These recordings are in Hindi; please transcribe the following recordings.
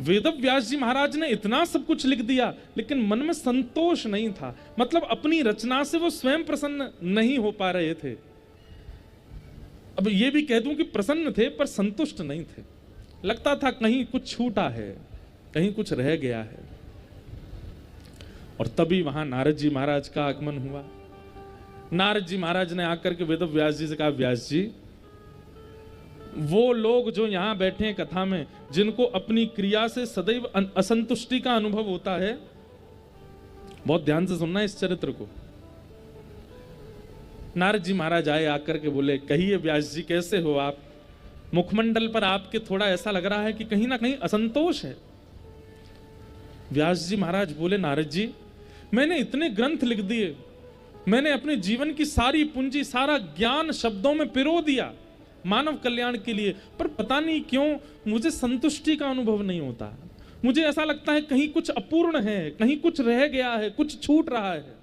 वेदव्यास जी महाराज ने इतना सब कुछ लिख दिया, लेकिन मन में संतोष नहीं था। मतलब अपनी रचना से वो स्वयं प्रसन्न नहीं हो पा रहे थे। अब ये भी कह दूं कि प्रसन्न थे पर संतुष्ट नहीं थे। लगता था कहीं कुछ छूटा है, कहीं कुछ रह गया है। और तभी वहां नारद जी महाराज का आगमन हुआ। नारद जी महाराज ने आकर के वेदव्यास जी से कहा, व्यास जी, वो लोग जो यहां बैठे हैं कथा में, जिनको अपनी क्रिया से सदैव असंतुष्टि का अनुभव होता है, बहुत ध्यान से सुनना इस चरित्र को। नारद जी महाराज आए, आकर के बोले, कहिए व्यास जी कैसे हो आप? मुखमंडल पर आपके थोड़ा ऐसा लग रहा है कि कहीं ना कहीं असंतोष है। व्यास जी महाराज बोले, नारद जी, मैंने इतने ग्रंथ लिख दिए, मैंने अपने जीवन की सारी पूंजी, सारा ज्ञान शब्दों में पिरो दिया मानव कल्याण के लिए, पर पता नहीं क्यों मुझे संतुष्टि का अनुभव नहीं होता। मुझे ऐसा लगता है कहीं कुछ अपूर्ण है, कहीं कुछ रह गया है, कुछ छूट रहा है।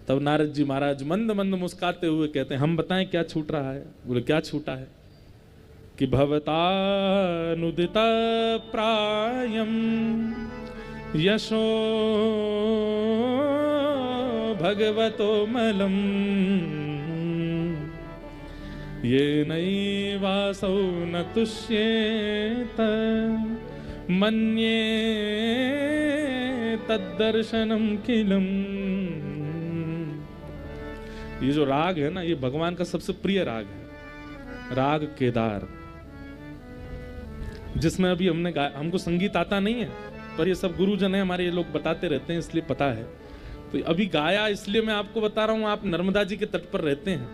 तब नारद जी महाराज मंद मंद मुस्काते हुए कहते हैं, हम बताएं क्या छूट रहा है? बोले, क्या छूटा है? कि भवतानुदित प्रायम यशो भगवतो मलम ये नैवासौ न तुष्येत मन्ये तद्दर्शनम किलम। ये जो राग है ना, ये भगवान का सबसे प्रिय राग है, राग केदार, जिसमें अभी हमने गाया। हमको संगीत आता नहीं है, पर ये सब गुरुजन है हमारे, ये लोग बताते रहते हैं, इसलिए पता है। तो अभी गाया इसलिए मैं आपको बता रहा हूं। आप नर्मदा जी के तट पर रहते हैं,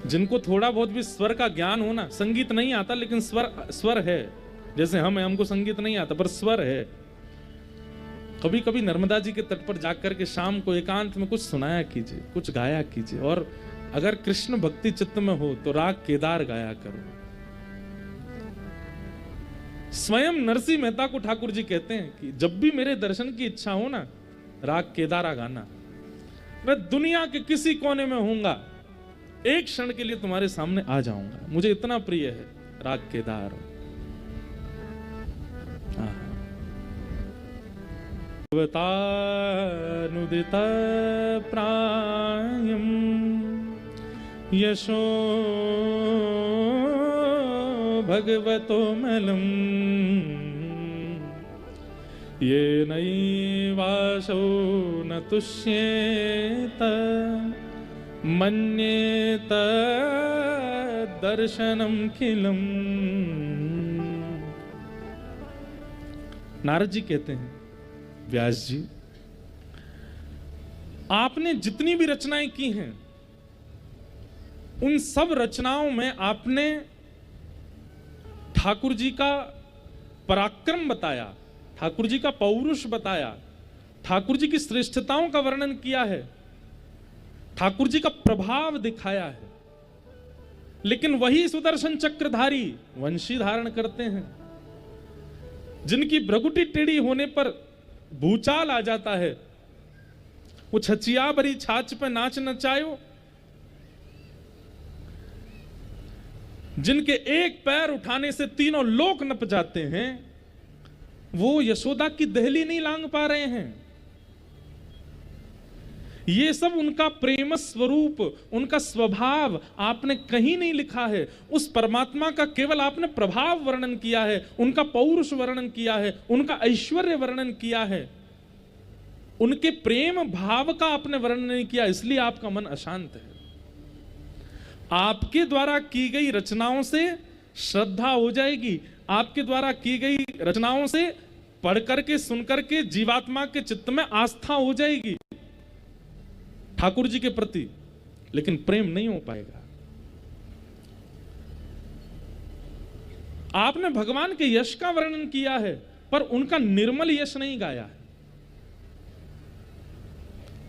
जिनको थोड़ा बहुत भी स्वर का ज्ञान हो ना, संगीत नहीं आता लेकिन स्वर है। जैसे हम हैं, हमको संगीत नहीं आता पर स्वर है। कभी कभी नर्मदा जी के तट पर जाकर के शाम को एकांत में कुछ सुनाया कीजिए, कुछ गाया कीजिए। और अगर कृष्ण भक्ति चित्त में हो तो राग केदार गाया करो। स्वयं नरसिंह मेहता को ठाकुर जी कहते हैं कि जब भी मेरे दर्शन की इच्छा हो ना, राग केदारा गाना। मैं दुनिया के किसी कोने में होऊंगा, एक क्षण के लिए तुम्हारे सामने आ जाऊंगा, मुझे इतना प्रिय है राग केदार। भवतानुदित प्रायम यशो भगवतो मलम ये नैवासौ न तुष्येत मन्येत दर्शनम किलम। नारद जी कहते हैं, व्यास जी, आपने जितनी भी रचनाएं की हैं, उन सब रचनाओं में आपने ठाकुर जी का पराक्रम बताया, ठाकुर जी का पौरुष बताया, ठाकुर जी की श्रेष्ठताओं का वर्णन किया है, ठाकुर जी का प्रभाव दिखाया है। लेकिन वही सुदर्शन चक्रधारी वंशी धारण करते हैं, जिनकी भ्रगुटी टेढ़ी होने पर भूचाल आ जाता है, वो छचिया भरी छाछ पे नाच नचायो, जिनके एक पैर उठाने से तीनों लोक नप जाते हैं, वो यशोदा की दहली नहीं लांग पा रहे हैं। ये सब उनका प्रेम स्वरूप, उनका स्वभाव आपने कहीं नहीं लिखा है। उस परमात्मा का केवल आपने प्रभाव वर्णन किया है, उनका पौरुष वर्णन किया है, उनका ऐश्वर्य वर्णन किया है, उनके प्रेम भाव का आपने वर्णन नहीं किया, इसलिए आपका मन अशांत है। आपके द्वारा की गई रचनाओं से श्रद्धा हो जाएगी, आपके द्वारा की गई रचनाओं से पढ़ करके सुन करके जीवात्मा के चित्त में आस्था हो जाएगी ठाकुर जी के प्रति, लेकिन प्रेम नहीं हो पाएगा। आपने भगवान के यश का वर्णन किया है, पर उनका निर्मल यश नहीं गाया है।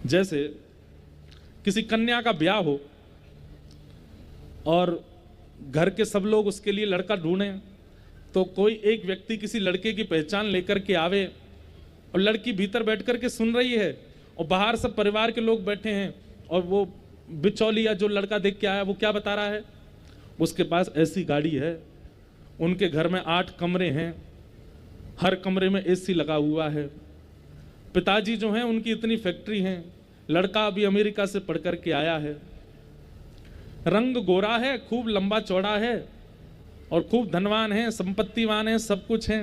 जैसे किसी कन्या का ब्याह हो और घर के सब लोग उसके लिए लड़का ढूंढे, तो कोई एक व्यक्ति किसी लड़के की पहचान लेकर के आवे और लड़की भीतर बैठ करके सुन रही है और बाहर सब परिवार के लोग बैठे हैं, और वो बिचौलिया जो लड़का देख के आया वो क्या बता रहा है, उसके पास ऐसी गाड़ी है, उनके घर में 8 कमरे हैं, हर कमरे में एसी लगा हुआ है। पिताजी जो हैं उनकी इतनी फैक्ट्री हैं, लड़का अभी अमेरिका से पढ़ कर के आया है, रंग गोरा है, खूब लंबा चौड़ा है और खूब धनवान है, संपत्तिवान है, सब कुछ है।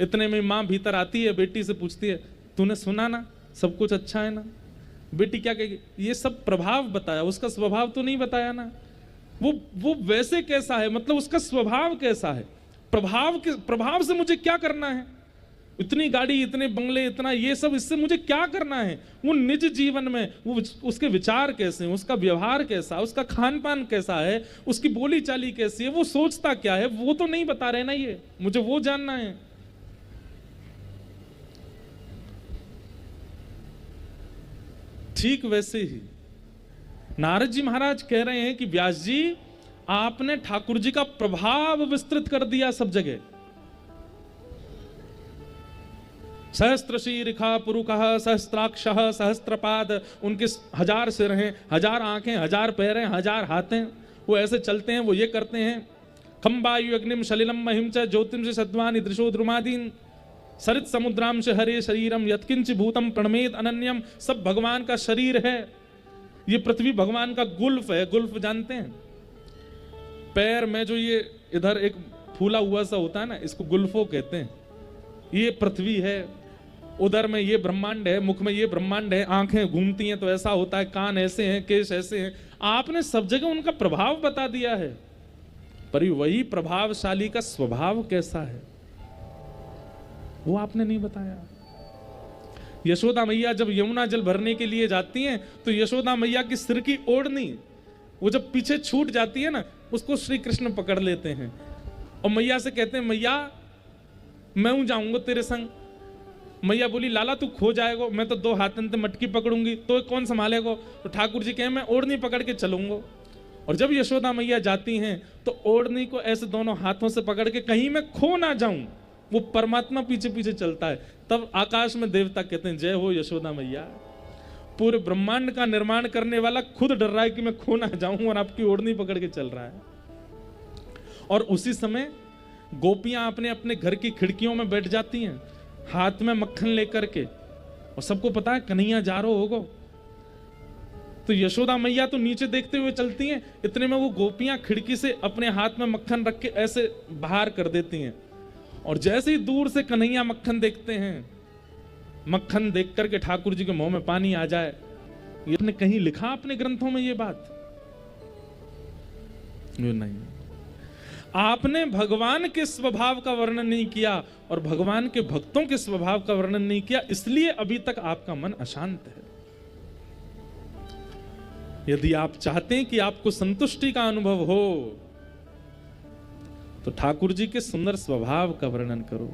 इतने में माँ भीतर आती है, बेटी से पूछती है, तूने सुना ना, सब कुछ अच्छा है ना? बेटी क्या कहेगी, ये सब प्रभाव बताया, उसका स्वभाव तो नहीं बताया ना। वो वैसे कैसा है, मतलब उसका स्वभाव कैसा है, प्रभाव से मुझे क्या करना है? इतनी गाड़ी, इतने बंगले, इतना ये सब, इससे मुझे क्या करना है? वो निज जीवन में वो उसके विचार कैसे हैं, उसका व्यवहार कैसा, उसका खान पान कैसा है, उसकी बोली चाली कैसी है, वो सोचता क्या है, वो तो नहीं बता रहे ना, ये मुझे वो जानना है। ठीक वैसे ही नारद जी महाराज कह रहे हैं कि व्यास जी, आपने ठाकुर जी का प्रभाव विस्तृत कर दिया सब जगह। सहस्त्र शीर्षा पुरुषः सहस्त्राक्षः सहस्त्रपाद, उनके 1000 सिर हैं, 1000 आंखें, 1000 पैर हैं, 1000 हाथ हैं, वो ऐसे चलते हैं, वो ये करते हैं। खम्बायु अग्निम सलिलम महिम च ज्योतिम से सद्वानि दृशो द्रुमादीन सरित समुद्राम से हरे शरीरम यत्किंच भूतम प्रणमेत अनन्यम। सब भगवान का शरीर है। ये पृथ्वी भगवान का गुल्फ है। गुल्फ जानते हैं? पैर में जो ये इधर एक फूला हुआ सा होता है ना, इसको गुल्फो कहते हैं। ये पृथ्वी है, उधर में ये ब्रह्मांड है, मुख में ये ब्रह्मांड है, आंखें घूमती हैं तो ऐसा होता है, कान ऐसे हैं, केश ऐसे हैं। आपने सब जगह उनका प्रभाव बता दिया है, पर वही प्रभावशाली का स्वभाव कैसा है वो आपने नहीं बताया। यशोदा मैया जब यमुना जल भरने के लिए जाती हैं तो यशोदा मैया की सिर की ओढ़नी वो जब पीछे छूट जाती है ना, उसको श्री कृष्ण पकड़ लेते हैं और मैया से कहते हैं, मैया मैं जाऊंगा तेरे संग। मैया बोली, लाला तू खो जाएगा, मैं तो 2 हाथन से मटकी पकड़ूंगी तो कौन संभालेगा? तो ठाकुर जी कहे, मैं ओढ़नी पकड़ के चलूंगा। और जब यशोदा मैया जाती हैं तो ओढ़नी को ऐसे दोनों हाथों से पकड़ के कहीं मैं खो ना जाऊं, वो परमात्मा पीछे पीछे चलता है। तब आकाश में देवता कहते हैं, जय हो यशोदा मैया। पूरे ब्रह्मांड का निर्माण करने वाला खुद डर रहा है कि मैं खो ना जाऊं और आपकी ओढ़नी पकड़ के चल रहा है। और उसी समय गोपियां अपने अपने घर की खिड़कियों में बैठ जाती हैं, हाथ में मक्खन लेकर के, और सबको पता है कन्हैया जा रहा होगा। तो यशोदा मैया तो नीचे देखते हुए चलती हैं, इतने में वो गोपियां खिड़की से अपने हाथ में मक्खन रख के ऐसे बाहर कर देती हैं। और जैसे ही दूर से कन्हैया मक्खन देखते हैं, मक्खन देख करके ठाकुर जी के मुंह में पानी आ जाए। ये कहीं लिखा अपने ग्रंथों में ये बात? नहीं। आपने भगवान के स्वभाव का वर्णन नहीं किया और भगवान के भक्तों के स्वभाव का वर्णन नहीं किया, इसलिए अभी तक आपका मन अशांत है। यदि आप चाहते हैं कि आपको संतुष्टि का अनुभव हो तो ठाकुर जी के सुंदर स्वभाव का वर्णन करो।